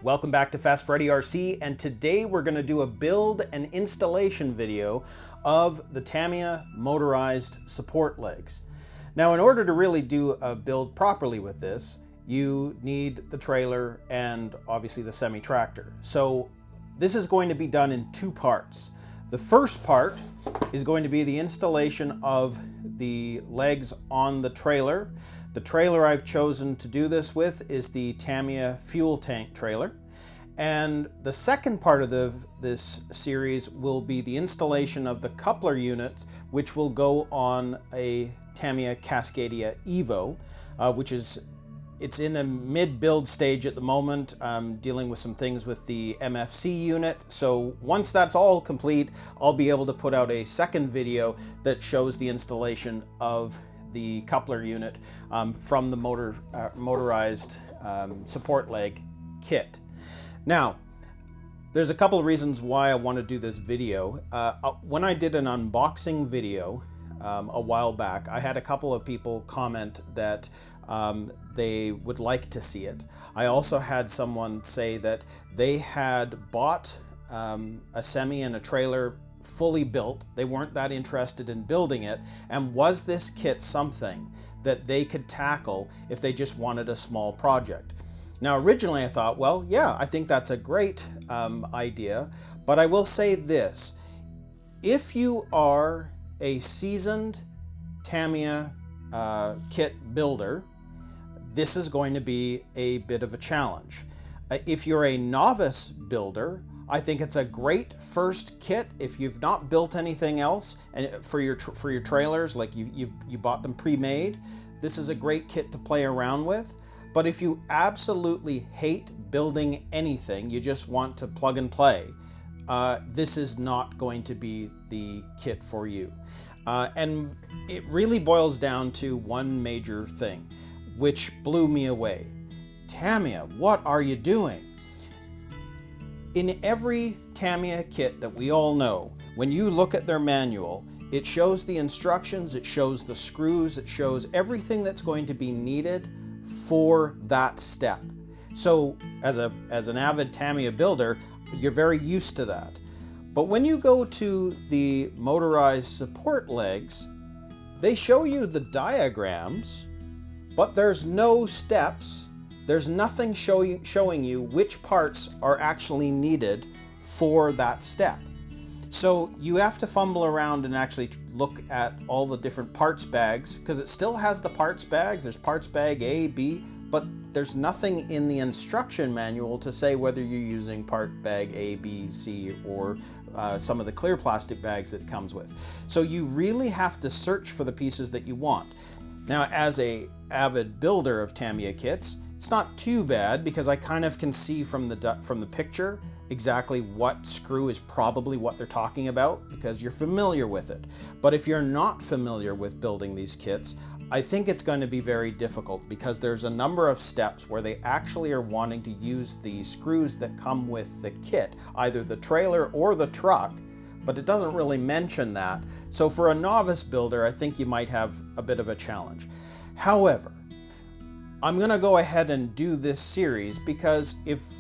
Welcome back to Fast Freddy RC, and today we're going to do a build and installation video of the Tamiya Motorized Support Legs. Now, in order to really do a build properly with this, you need the trailer and obviously the semi-tractor. So this is going to be done in two parts. The first part is going to be the installation of the legs on the trailer. The trailer I've chosen to do this with is the Tamiya Fuel Tank trailer. And the second part of this series will be the installation of the coupler unit, which will go on a Tamiya Cascadia Evo, it's in a mid-build stage at the moment. I'm dealing with some things with the MFC unit. So once that's all complete, I'll be able to put out a second video that shows the installation of the coupler unit from the motorized support leg kit. Now, there's a couple of reasons why I want to do this video. When I did an unboxing video a while back, I had a couple of people comment that they would like to see it. I also had someone say that they had bought a semi and a trailer fully built. They weren't that interested in building it, and was this kit something that they could tackle if they just wanted a small project? Now, originally I thought, well, yeah, I think that's a great idea, but I will say this: if you are a seasoned Tamiya kit builder, this is going to be a bit of a challenge. If you're a novice builder, I think it's a great first kit. If you've not built anything else and for your trailers, like you bought them pre-made, this is a great kit to play around with. But if you absolutely hate building anything, you just want to plug and play, this is not going to be the kit for you. And it really boils down to one major thing, which blew me away. Tamiya, what are you doing? In every Tamiya kit that we all know, when you look at their manual, it shows the instructions, it shows the screws, it shows everything that's going to be needed for that step. So as an avid Tamiya builder, you're very used to that. But when you go to the motorized support legs, they show you the diagrams, but there's no steps. There's nothing showing you which parts are actually needed for that step. So you have to fumble around and actually look at all the different parts bags, because it still has the parts bags. There's parts bag A, B, but there's nothing in the instruction manual to say whether you're using part bag A, B, C, or some of the clear plastic bags that it comes with. So you really have to search for the pieces that you want. Now, as an avid builder of Tamiya kits, it's not too bad, because I kind of can see from the picture exactly what screw is probably what they're talking about, because you're familiar with it. But if you're not familiar with building these kits, I think it's going to be very difficult, because there's a number of steps where they actually are wanting to use the screws that come with the kit, either the trailer or the truck, but it doesn't really mention that. So for a novice builder, I think you might have a bit of a challenge. However, I'm going to go ahead and do this series because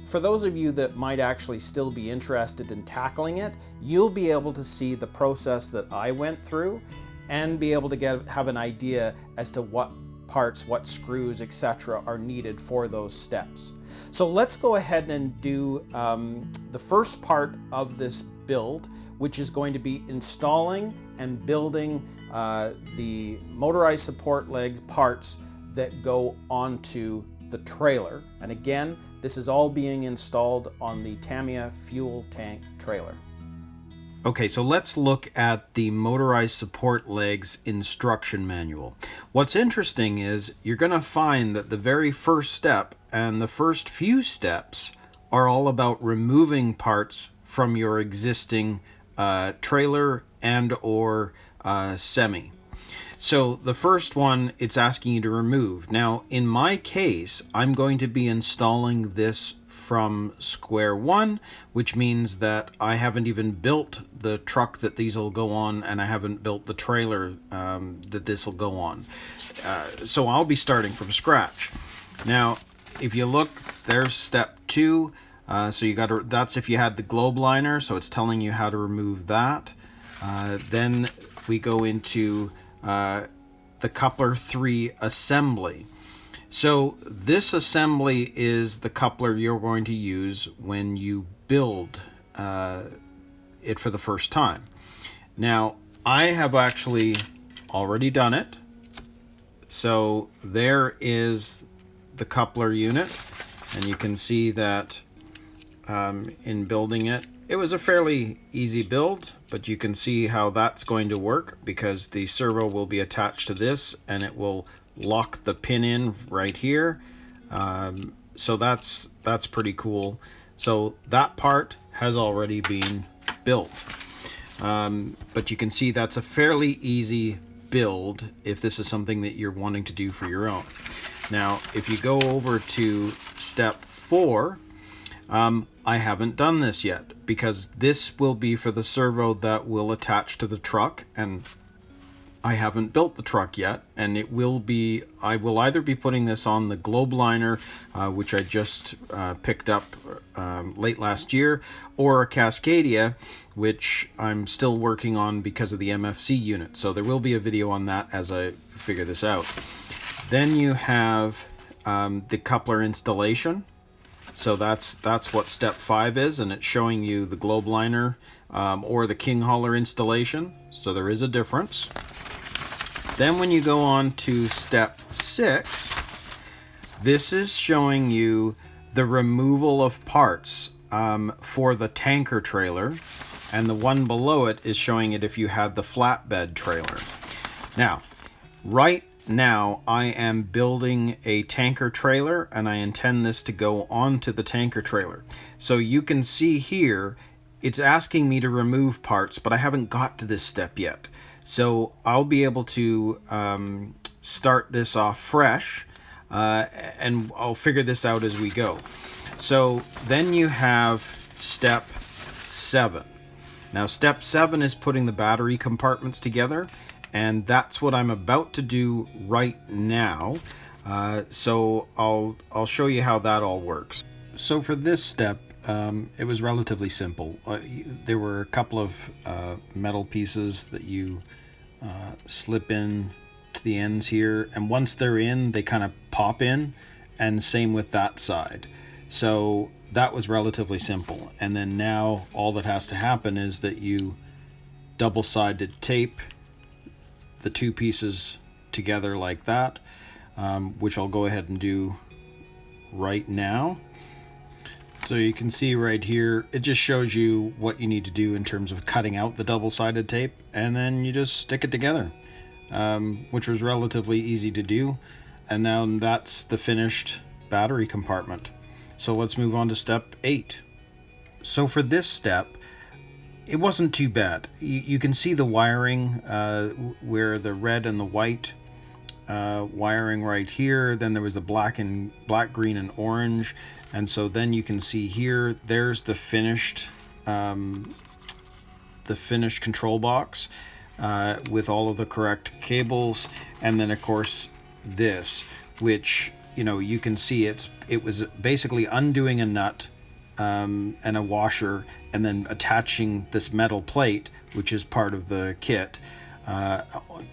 for those of you that might actually still be interested in tackling it, you'll be able to see the process that I went through and be able to have an idea as to what parts, what screws, etc. are needed for those steps. So let's go ahead and do the first part of this build, which is going to be installing and building the motorized support leg parts that go onto the trailer. And again, this is all being installed on the Tamiya Fuel Tank trailer. Okay, so let's look at the motorized support legs instruction manual. What's interesting is you're going to find that the very first step and the first few steps are all about removing parts from your existing trailer and or semi. So the first one, it's asking you to remove. Now, in my case, I'm going to be installing this from square one, which means that I haven't even built the truck that these will go on, and I haven't built the trailer that this will go on. So I'll be starting from scratch. Now, if you look, there's step 2. So you got to, that's if you had the globe liner, so it's telling you how to remove that. Then we go into the coupler 3 assembly. So this assembly is the coupler you're going to use when you build it for the first time. Now, I have actually already done it. So there is the coupler unit, and you can see that in building it, it was a fairly easy build, but you can see how that's going to work because the servo will be attached to this and it will lock the pin in right here. So that's pretty cool. So that part has already been built. But you can see that's a fairly easy build if this is something that you're wanting to do for your own. Now, if you go over to step 4, I haven't done this yet because this will be for the servo that will attach to the truck, and I haven't built the truck yet, and it will be, I will either be putting this on the globe liner, which I just picked up late last year, or a Cascadia, which I'm still working on because of the MFC unit. So there will be a video on that as I figure this out. Then you have the coupler installation. So that's what step 5 is, and it's showing you the globe liner or the king hauler installation. So there is a difference. Then when you go on to step 6, this is showing you the removal of parts for the tanker trailer, and the one below it is showing it if you had the flatbed trailer. Now, right now I am building a tanker trailer, and I intend this to go onto the tanker trailer. So you can see here, it's asking me to remove parts, but I haven't got to this step yet. So I'll be able to start this off fresh, and I'll figure this out as we go. So then you have step 7. Now step 7 is putting the battery compartments together, and that's what I'm about to do right now. So I'll show you how that all works. So for this step, it was relatively simple. There were a couple of metal pieces that you slip in to the ends here, and once they're in, they kind of pop in, and same with that side. So that was relatively simple. And then now all that has to happen is that you double-sided tape the two pieces together like that, which I'll go ahead and do right now. So you can see right here, it just shows you what you need to do in terms of cutting out the double-sided tape, and then you just stick it together, which was relatively easy to do. And now that's the finished battery compartment. So let's move on to step 8. So for this step, it wasn't too bad. You can see the wiring where the red and the white wiring right here. Then there was the black, green, and orange. And so then you can see here, there's the finished control box with all of the correct cables. And then of course this, which, you know, you can see it was basically undoing a nut and a washer, and then attaching this metal plate, which is part of the kit,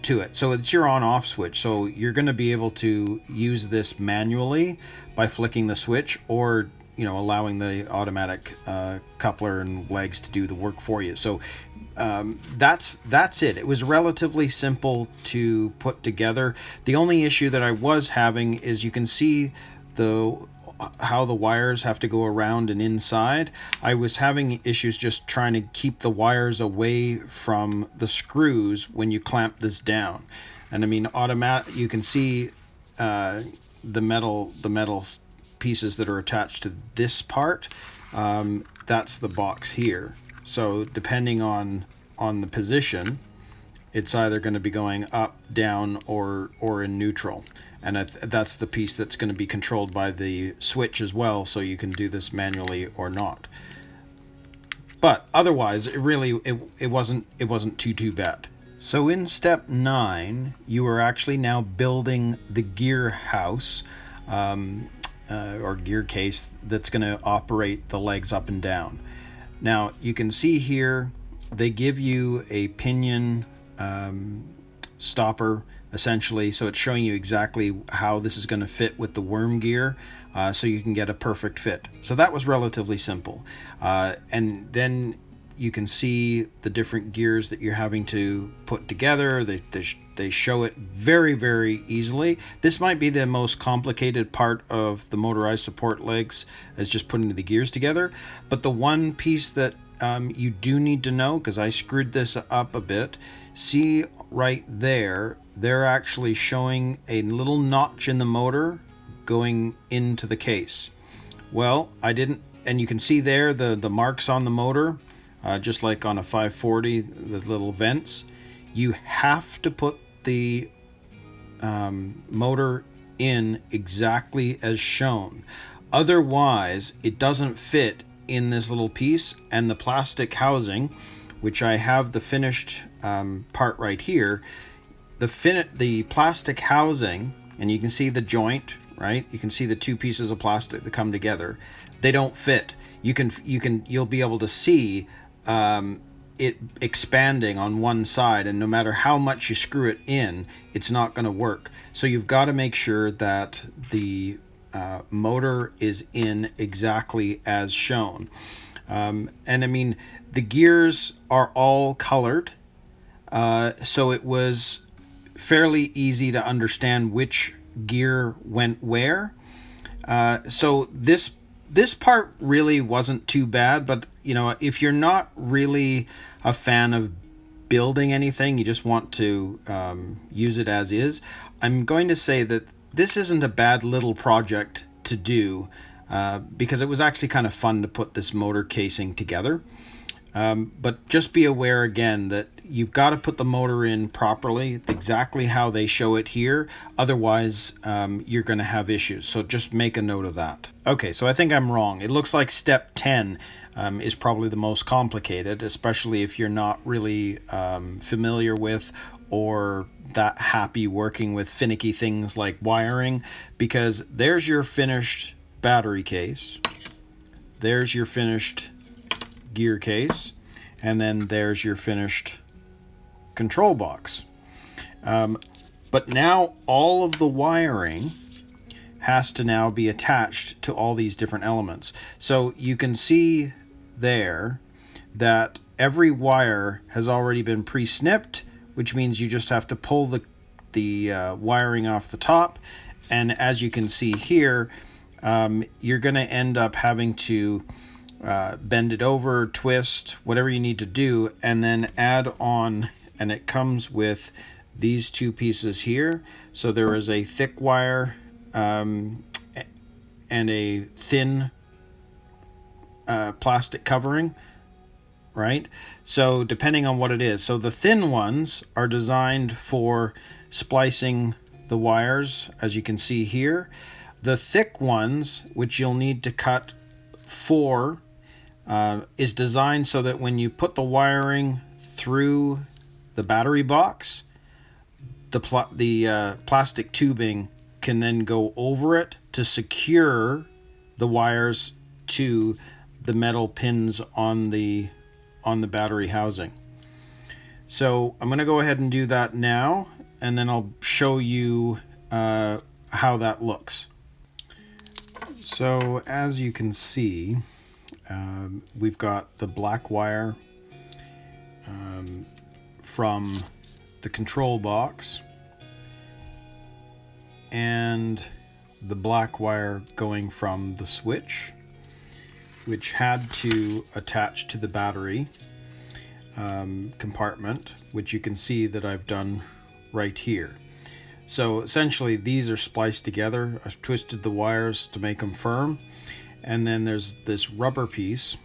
to it. So it's your on-off switch. So you're going to be able to use this manually by flicking the switch, or, you know, allowing the automatic coupler and legs to do the work for you. So that's it. It was relatively simple to put together. The only issue that I was having is you can see how the wires have to go around and inside. I was having issues just trying to keep the wires away from the screws when you clamp this down. And I mean, you can see the metal pieces that are attached to this part. That's the box here. So depending on the position, it's either going to be going up, down, or in neutral. And that's the piece that's going to be controlled by the switch as well, so you can do this manually or not. But otherwise, it wasn't too bad. So in step 9, you are actually now building the gear house, or gear case that's going to operate the legs up and down. Now you can see here they give you a pinion stopper essentially, so it's showing you exactly how this is going to fit with the worm gear, so you can get a perfect fit. So that was relatively simple, and then you can see the different gears that you're having to put together. They show it very, very easily. This might be the most complicated part of the motorized support legs, is just putting the gears together. But the one piece that you do need to know, because I screwed this up a bit, see right there, they're actually showing a little notch in the motor going into the case. Well, I didn't, and you can see there the marks on the motor, just like on a 540, the little vents. You have to put the motor in exactly as shown. Otherwise, it doesn't fit in this little piece, and the plastic housing, which I have the finished part right here, the plastic housing, and you can see the joint, right? You can see the two pieces of plastic that come together. They don't fit. You'll be able to see it expanding on one side, and no matter how much you screw it in, it's not going to work. So you've got to make sure that the motor is in exactly as shown. And I mean, the gears are all colored, so it was fairly easy to understand which gear went where. So this part really wasn't too bad, but you know, if you're not really a fan of building anything, you just want to use it as is, I'm going to say that this isn't a bad little project to do, because it was actually kind of fun to put this motor casing together. But just be aware again that you've got to put the motor in properly, exactly how they show it here. Otherwise, you're going to have issues. So just make a note of that. Okay, so I think I'm wrong. It looks like step 10 is probably the most complicated, especially if you're not really familiar with or that happy working with finicky things like wiring, because there's your finished battery case. There's your finished gear case, and then there's your finished control box. But now all of the wiring has to now be attached to all these different elements. So you can see there that every wire has already been pre-snipped, which means you just have to pull the wiring off the top. And as you can see here, you're going to end up having to bend it over, twist, whatever you need to do, and then add on, and it comes with these two pieces here. So there is a thick wire and a thin plastic covering, right? So depending on what it is. So the thin ones are designed for splicing the wires, as you can see here. The thick ones, which you'll need to cut 4, is designed so that when you put the wiring through the battery box, the plastic tubing can then go over it to secure the wires to the metal pins on the battery housing. So I'm going to go ahead and do that now, and then I'll show you how that looks. So as you can see, we've got the black wire from the control box and the black wire going from the switch, which had to attach to the battery compartment, which you can see that I've done right here. So essentially these are spliced together. I've twisted the wires to make them firm, and then there's this rubber piece,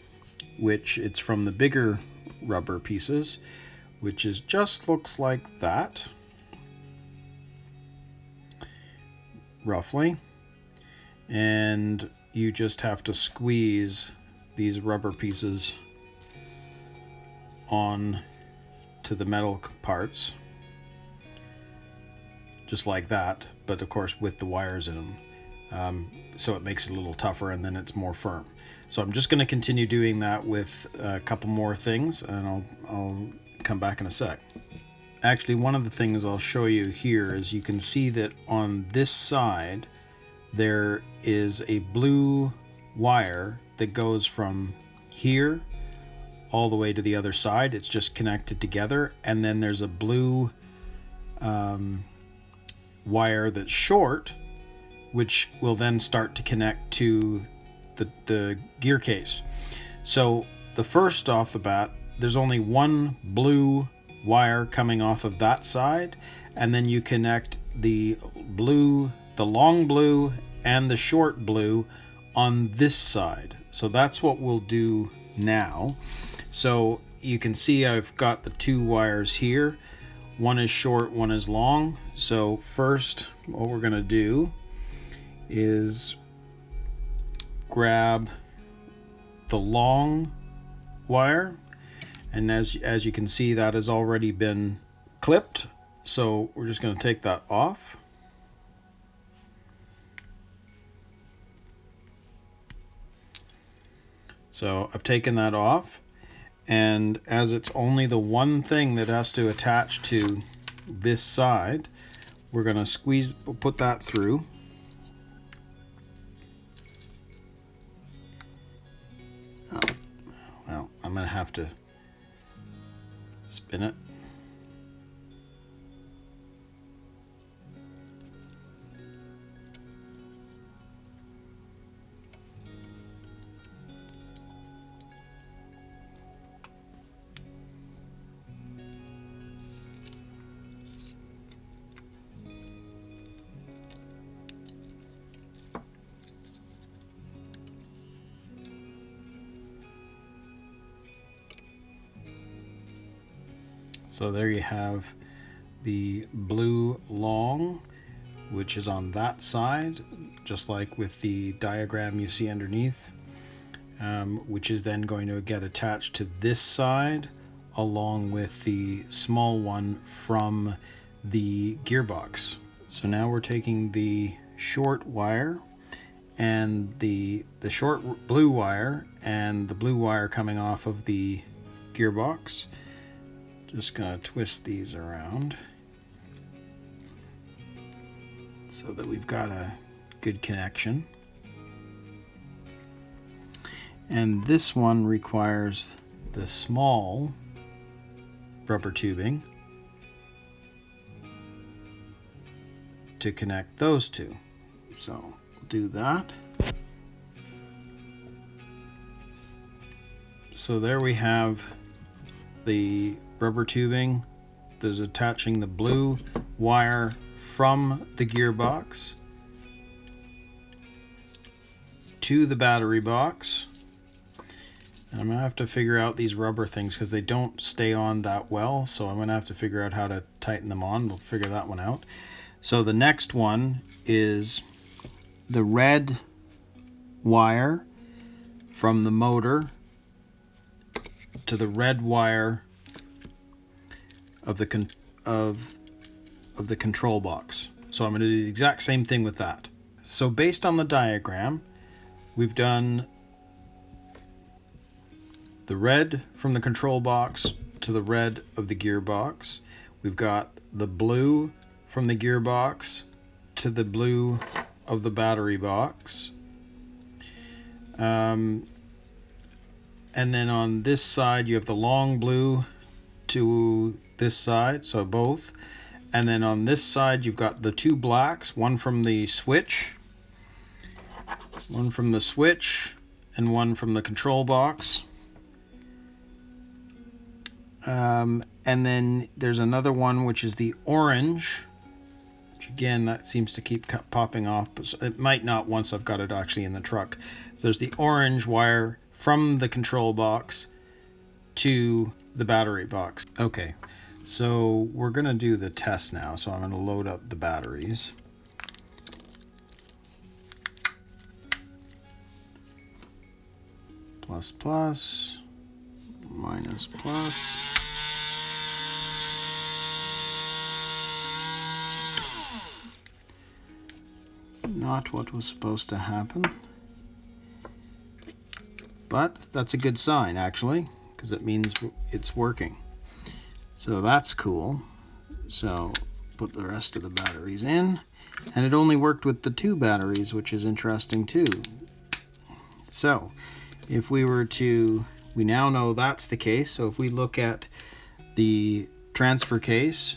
which it's from the bigger rubber pieces, which is just looks like that, roughly. And you just have to squeeze these rubber pieces on to the metal parts, just like that, but of course with the wires in them. so it makes it a little tougher and then it's more firm. So I'm just going to continue doing that with a couple more things, and I'll come back in a sec. Actually, one of the things I'll show you here is you can see that on this side there is a blue wire that goes from here all the way to the other side. It's just connected together, and then there's a blue wire that's short, which will then start to connect to the gear case. So the first off the bat, there's only one blue wire coming off of that side, and then you connect the blue, the long blue and the short blue on this side. So that's what we'll do now. So you can see I've got the two wires here. One is short, one is long. So first what we're going to do is grab the long wire, and as you can see, that has already been clipped, so we're just going to take that off. So I've taken that off, and as it's only the one thing that has to attach to this side, we're going to put that through. Well, I'm going to have to spin it. So there you have the blue long, which is on that side, just like with the diagram you see underneath, which is then going to get attached to this side along with the small one from the gearbox. So now we're taking the short wire and the short blue wire and the blue wire coming off of the gearbox. Just gonna twist these around so that we've got a good connection. And this one requires the small rubber tubing to connect those two. So we'll do that. So there we have the rubber tubing that is attaching the blue wire from the gearbox to the battery box. And I'm gonna have to figure out these rubber things because they don't stay on that well, so I'm gonna have to figure out how to tighten them on. We'll figure that one out. So the next one is the red wire from the motor to the red wire of the control box. So I'm going to do the exact same thing with that. So based on the diagram, we've done the red from the control box to the red of the gearbox. We've got the blue from the gearbox to the blue of the battery box. And then on this side you have the long blue to this side, so both. And then on this side you've got the two blacks, one from the switch and one from the control box. And then there's another one which is the orange, which again that seems to keep popping off, but it might not once I've got it actually in the truck. There's the orange wire from the control box to the battery box. Okay, so we're gonna do the test now. So I'm gonna load up the batteries. Plus plus, minus plus. not what was supposed to happen. But that's a good sign, actually, because it means it's working. So that's cool. So put the rest of the batteries in. And it only worked with the 2 batteries, which is interesting too. So if we were to, we now know that's the case. So if we look at the transfer case,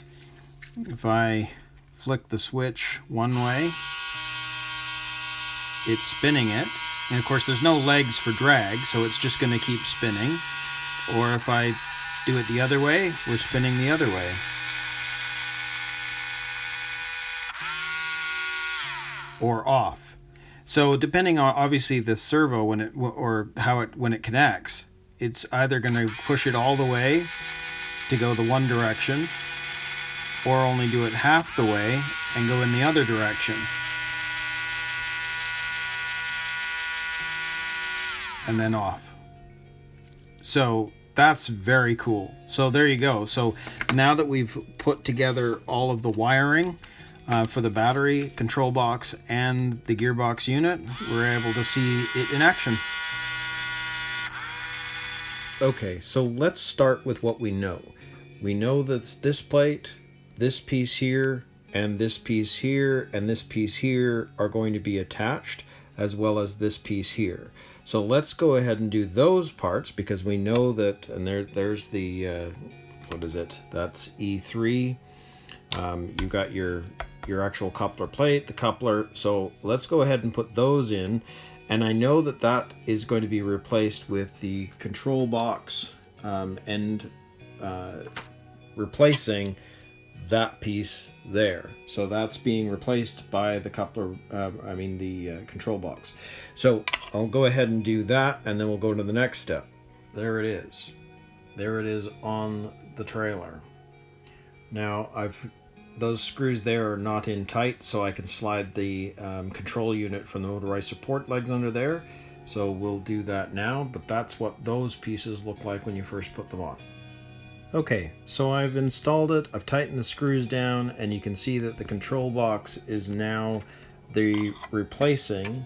if I flick the switch one way, it's spinning it. And of course there's no legs for drag, so it's just going to keep spinning. Or if I do it the other way, we're spinning the other way. Or off. So depending on obviously the servo when it when it connects, it's either going to push it all the way to go the one direction, or only do it half the way and go in the other direction. And then off. So that's very cool. So there you go. So now that we've put together all of the wiring for the battery, control box, and the gearbox unit, we're able to see it in action. Okay, so let's start with what we know. We know that this plate, this piece here, and this piece here, and this piece here are going to be attached, as well as this piece here. So let's go ahead and do those parts, because we know that, and there's the, what is it? That's E3. You've got your actual coupler plate, the coupler. So let's go ahead and put those in. And I know that that is going to be replaced with the control box and replacing that piece there. So that's being replaced by the coupler, the control box. So I'll go ahead and do that, and then we'll go to the next step. There it is. There it is on the trailer. Now those screws there are not in tight, so I can slide the control unit from the motorized support legs under there. So we'll do that now, but that's what those pieces look like when you first put them on. Okay, so I've installed it, I've tightened the screws down, and you can see that the control box is now replacing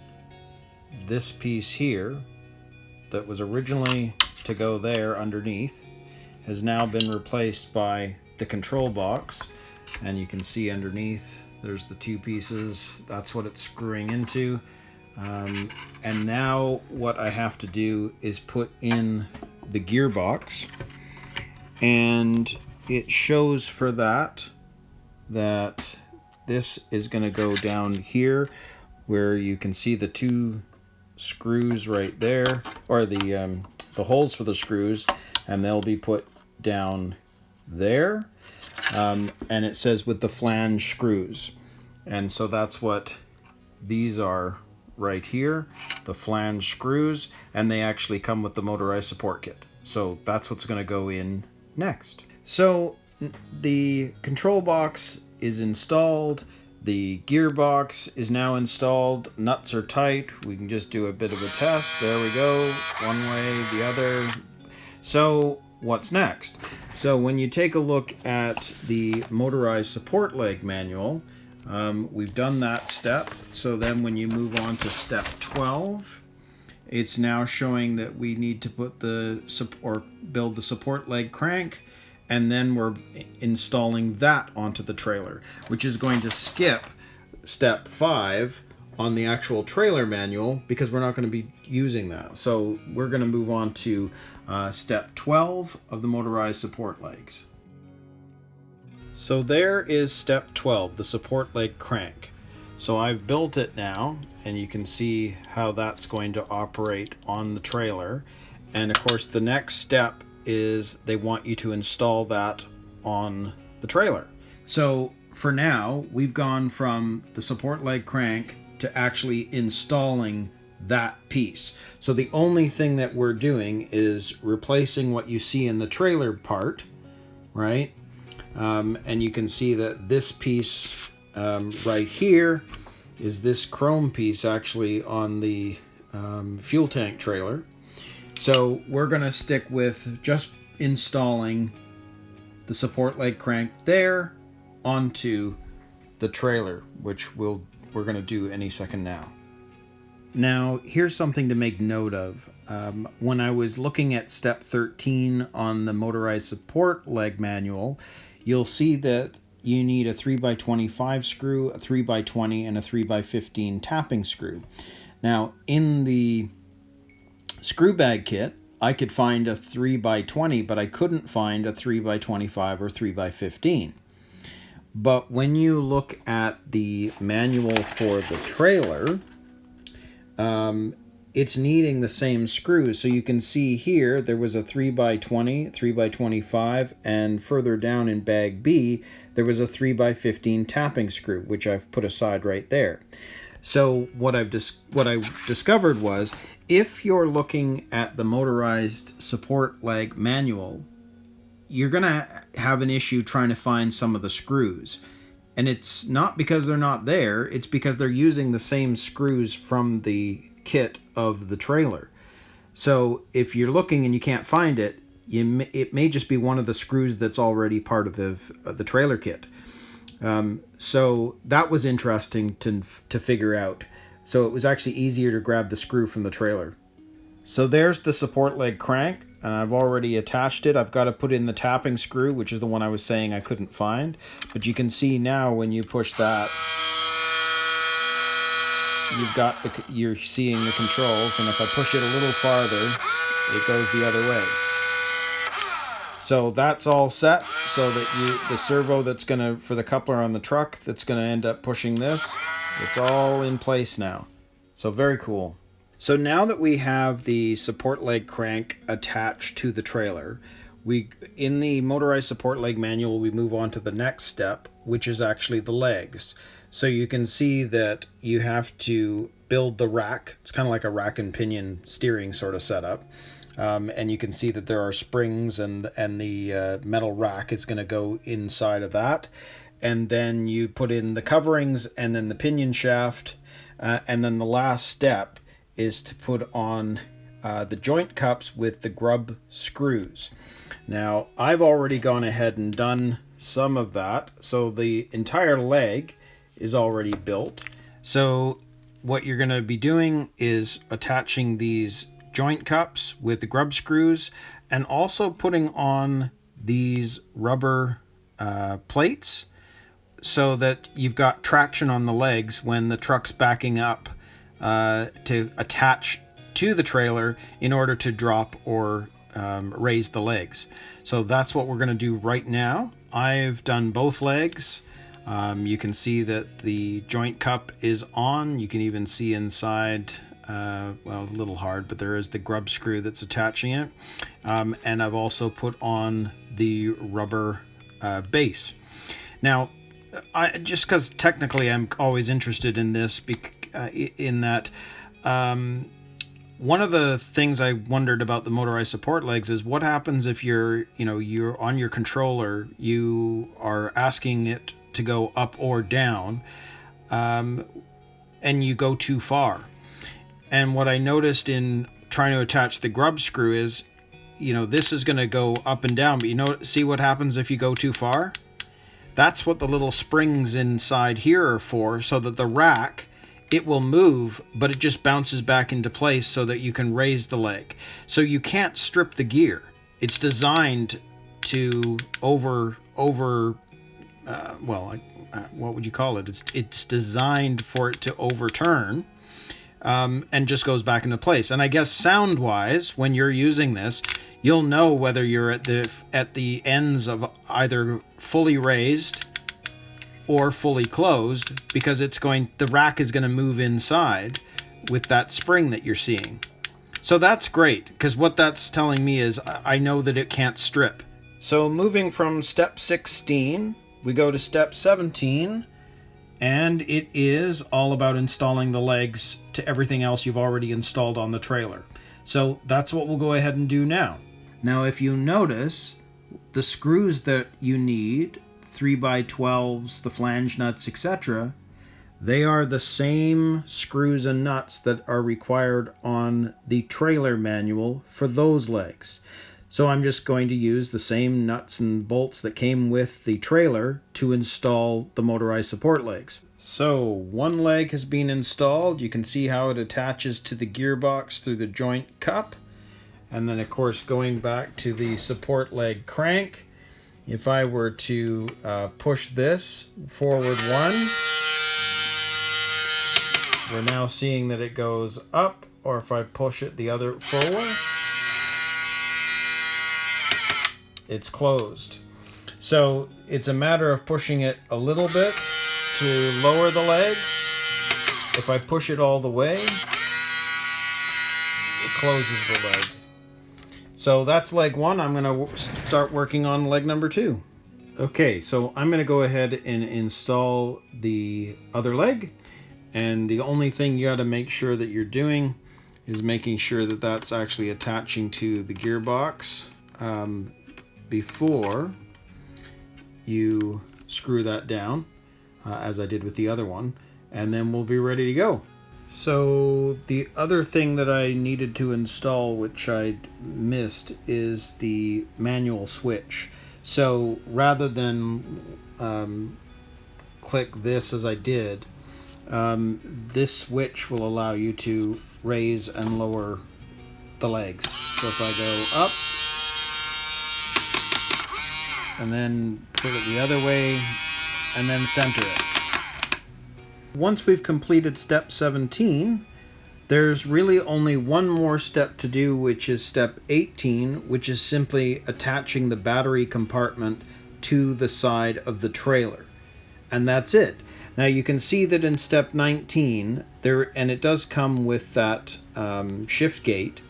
this piece here that was originally to go there underneath, has now been replaced by the control box. And you can see underneath there's the 2 pieces, that's what it's screwing into. And now what I have to do is put in the gearbox, and it shows for that this is going to go down here, where you can see the 2 screws right there, or the holes for the screws, and they'll be put down there. And it says with the flange screws, and so that's what these are right here, the flange screws, and they actually come with the motorized support kit. So that's what's going to go in next. So the control box is installed, the gearbox is now installed, nuts are tight, we can just do a bit of a test. There we go, one way, the other. So what's next? So when you take a look at the motorized support leg manual, we've done that step. So then when you move on to step 12, it's now showing that we need to put build the support leg crank, and then we're installing that onto the trailer, which is going to skip step 5 on the actual trailer manual, because we're not going to be using that. So we're going to move on to step 12 of the motorized support legs. So there is step 12, the support leg crank. So I've built it now, and you can see how that's going to operate on the trailer. And of course the next step is they want you to install that on the trailer. So for now, we've gone from the support leg crank to actually installing that piece. So the only thing that we're doing is replacing what you see in the trailer part, right? And you can see that this piece right here is this chrome piece actually on the fuel tank trailer. So we're going to stick with just installing the support leg crank there onto the trailer, which we'll we're going to do any second now. Now, here's something to make note of. When I was looking at step 13 on the motorized support leg manual, you'll see that you need a 3x25 screw, a 3x20, and a 3x15 tapping screw. Now, in the screw bag kit, I could find a 3x20, but I couldn't find a 3x25 or 3x15. But when you look at the manual for the trailer, it's needing the same screws. So you can see here there was a 3x20, 3x25, and further down in bag B there was a 3x15 tapping screw, which I've put aside right there. So what I discovered was, if you're looking at the motorized support leg manual, you're gonna have an issue trying to find some of the screws. And it's not because they're not there, it's because they're using the same screws from the kit of the trailer. So if you're looking and you can't find it, it may just be one of the screws that's already part of the trailer kit. So that was interesting to figure out. So it was actually easier to grab the screw from the trailer. So there's the support leg crank, and I've already attached it. I've got to put in the tapping screw, which is the one I was saying I couldn't find. But you can see now when you push that, you're seeing the controls, and if I push it a little farther, it goes the other way. So that's all set, so that the servo that's gonna, for the coupler on the truck, that's gonna end up pushing this, it's all in place now. So very cool. So now that we have the support leg crank attached to the trailer, in the motorized support leg manual, we move on to the next step, which is actually the legs. So you can see that you have to build the rack. It's kind of like a rack and pinion steering sort of setup. And you can see that there are springs, and the metal rack is going to go inside of that. And then you put in the coverings and then the pinion shaft. And then the last step is to put on the joint cups with the grub screws. Now, I've already gone ahead and done some of that. So the entire leg is already built. So what you're going to be doing is attaching these joint cups with the grub screws, and also putting on these rubber plates so that you've got traction on the legs when the truck's backing up to attach to the trailer in order to drop or raise the legs. So that's what we're going to do right now. I've done both legs. You can see that the joint cup is on. You can even see inside, well, a little hard, but there is the grub screw that's attaching it. And I've also put on the rubber base. Now, just because technically I'm always interested in this, in that one of the things I wondered about the motorized support legs is what happens if you're on your controller, you are asking it to go up or down, and you go too far. And what I noticed in trying to attach the grub screw is, this is going to go up and down, but see what happens if you go too far? That's what the little springs inside here are for, so that the rack, it will move, but it just bounces back into place so that you can raise the leg. So you can't strip the gear. It's designed to what would you call it? It's designed for it to overturn, and just goes back into place. And I guess sound-wise, when you're using this, you'll know whether you're at the ends of either fully raised or fully closed, because the rack is going to move inside with that spring that you're seeing. So that's great, because what that's telling me is I know that it can't strip. So moving from step 16, we go to step 17, and it is all about installing the legs to everything else you've already installed on the trailer. So that's what we'll go ahead and do now. Now, if you notice, the screws that you need, 3x12s, the flange nuts, etc., they are the same screws and nuts that are required on the trailer manual for those legs. So I'm just going to use the same nuts and bolts that came with the trailer to install the motorized support legs. So one leg has been installed. You can see how it attaches to the gearbox through the joint cup. And then of course going back to the support leg crank, if I were to push this forward one, we're now seeing that it goes up, or if I push it the other forward, it's closed. So it's a matter of pushing it a little bit to lower the leg. If I push it all the way, it closes the leg. So that's leg one. I'm going to start working on leg number two. Okay, so I'm going to go ahead and install the other leg. And the only thing you got to make sure that you're doing is making sure that that's actually attaching to the gearbox before you screw that down, as I did with the other one, and then we'll be ready to go. So the other thing that I needed to install, which I missed, is the manual switch. So rather than click this as I did, this switch will allow you to raise and lower the legs. So if I go up and then put it the other way and then center it. Once we've completed step 17, there's really only one more step to do, which is step 18, which is simply attaching the battery compartment to the side of the trailer. And that's it. Now you can see that in step 19, and it does come with that shift gate.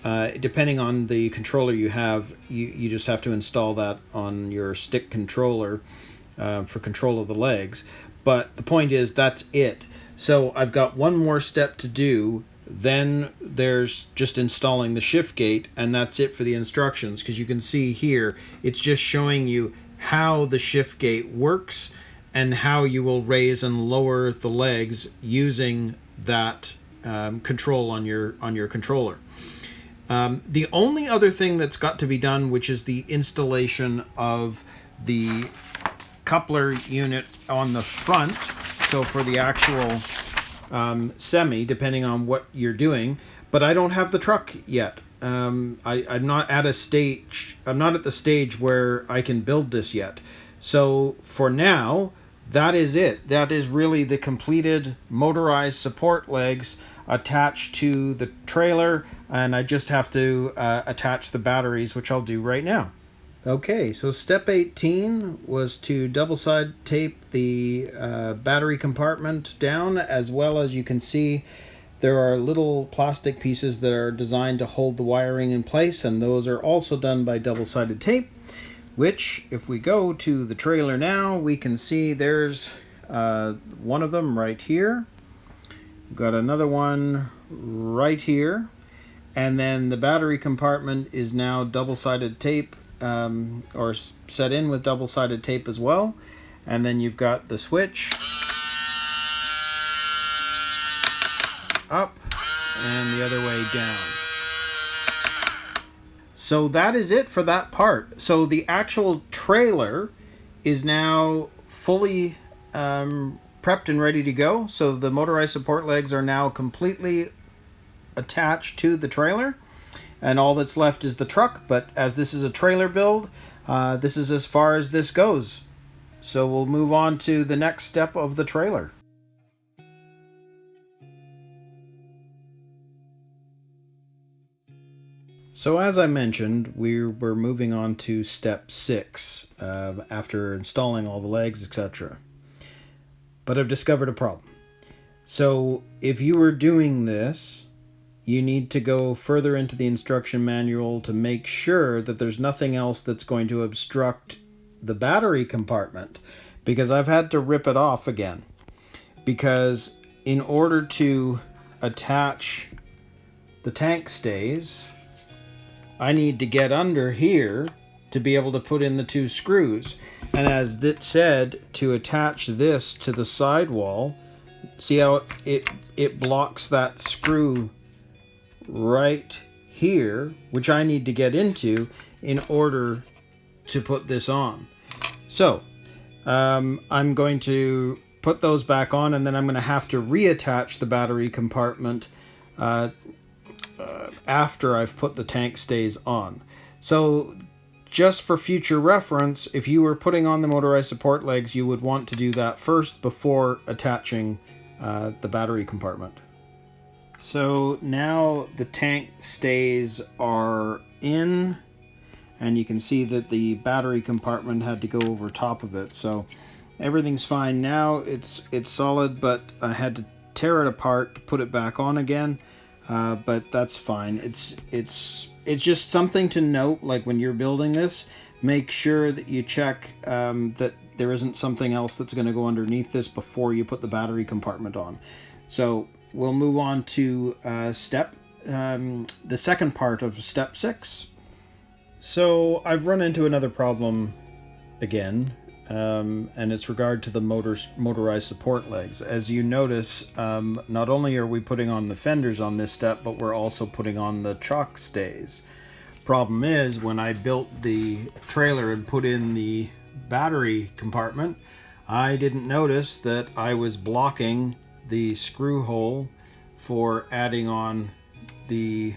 Depending on the controller you have, you just have to install that on your stick controller for control of the legs. But the point is, that's it. So I've got one more step to do. Then there's just installing the shift gate, and that's it for the instructions, because you can see here it's just showing you how the shift gate works and how you will raise and lower the legs using that control on your controller. The only other thing that's got to be done, which is the installation of the coupler unit on the front. So for the actual semi, depending on what you're doing, but I don't have the truck yet. I'm not at a stage. I'm not at the stage where I can build this yet. So for now, that is it. That is really the completed motorized support legs attached to the trailer, and I just have to attach the batteries, which I'll do right now. Okay, so step 18 was to double-side tape the battery compartment down, as well as you can see there are little plastic pieces that are designed to hold the wiring in place, and those are also done by double-sided tape, which, if we go to the trailer now, we can see there's one of them right here. We've got another one right here, and then the battery compartment is now double-sided tape, or set in with double-sided tape as well. And then you've got the switch up and the other way down. So that is it for that part. So the actual trailer is now fully prepped and ready to go. So the motorized support legs are now completely attached to the trailer, and all that's left is the truck. But as this is a trailer build, this is as far as this goes. So we'll move on to the next step of the trailer. So as I mentioned, we're moving on to step 6 after installing all the legs, etc. But I've discovered a problem. So if you were doing this, you need to go further into the instruction manual to make sure that there's nothing else that's going to obstruct the battery compartment, because I've had to rip it off again. Because in order to attach the tank stays, I need to get under here to be able to put in the 2 screws. And as it said, to attach this to the sidewall, see how it blocks that screw right here, which I need to get into in order to put this on. So I'm going to put those back on, and then I'm going to have to reattach the battery compartment after I've put the tank stays on. So just for future reference, if you were putting on the motorized support legs, you would want to do that first before attaching the battery compartment. So now the tank stays are in, and you can see that the battery compartment had to go over top of it. So everything's fine now. It's solid, but I had to tear it apart to put it back on again. But that's fine. It's just something to note, like when you're building this, make sure that you check that there isn't something else that's going to go underneath this before you put the battery compartment on. So we'll move on to the second part of step 6. So I've run into another problem again, and it's regard to the motorized support legs. As you notice, not only are we putting on the fenders on this step, but we're also putting on the chock stays. Problem is, when I built the trailer and put in the battery compartment, I didn't notice that I was blocking the screw hole for adding on the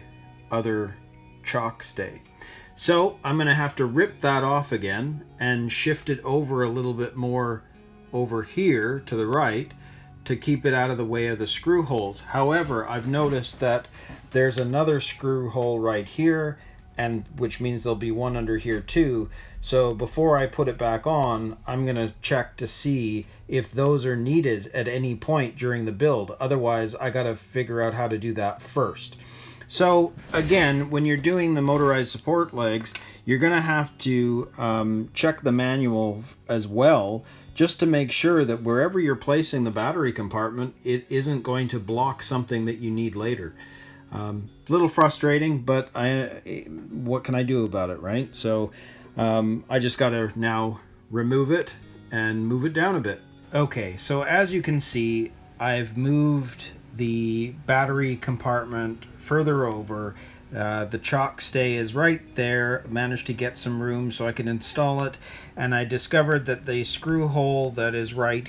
other chock stay. So I'm going to have to rip that off again and shift it over a little bit more over here to the right to keep it out of the way of the screw holes. However, I've noticed that there's another screw hole right here, and which means there'll be one under here too. So before I put it back on, I'm going to check to see if those are needed at any point during the build. Otherwise, I got to figure out how to do that first. So again, when you're doing the motorized support legs, you're going to have to check the manual as well, just to make sure that wherever you're placing the battery compartment, it isn't going to block something that you need later. A little frustrating, but what can I do about it, right? So I just got to now remove it and move it down a bit. Okay, so as you can see, I've moved the battery compartment further over. The chock stay is right there. Managed to get some room so I can install it, and I discovered that the screw hole that is right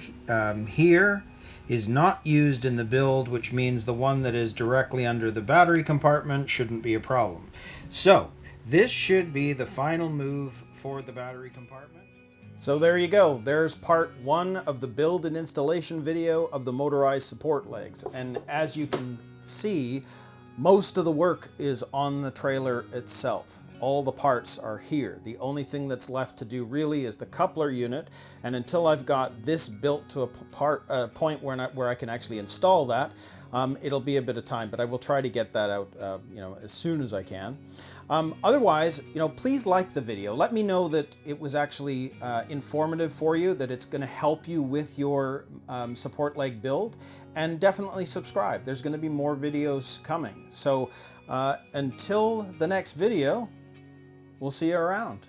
here is not used in the build, which means the one that is directly under the battery compartment shouldn't be a problem. So this should be the final move for the battery compartment. So there you go. There's part 1 of the build and installation video of the motorized support legs. And as you can see, most of the work is on the trailer itself. All the parts are here. The only thing that's left to do really is the coupler unit, and until I've got this built to a point where I can actually install that, it'll be a bit of time, but I will try to get that out as soon as I can. Otherwise, please like the video. Let me know that it was actually informative for you, that it's going to help you with your support leg build, and definitely subscribe. There's going to be more videos coming. So until the next video, we'll see you around.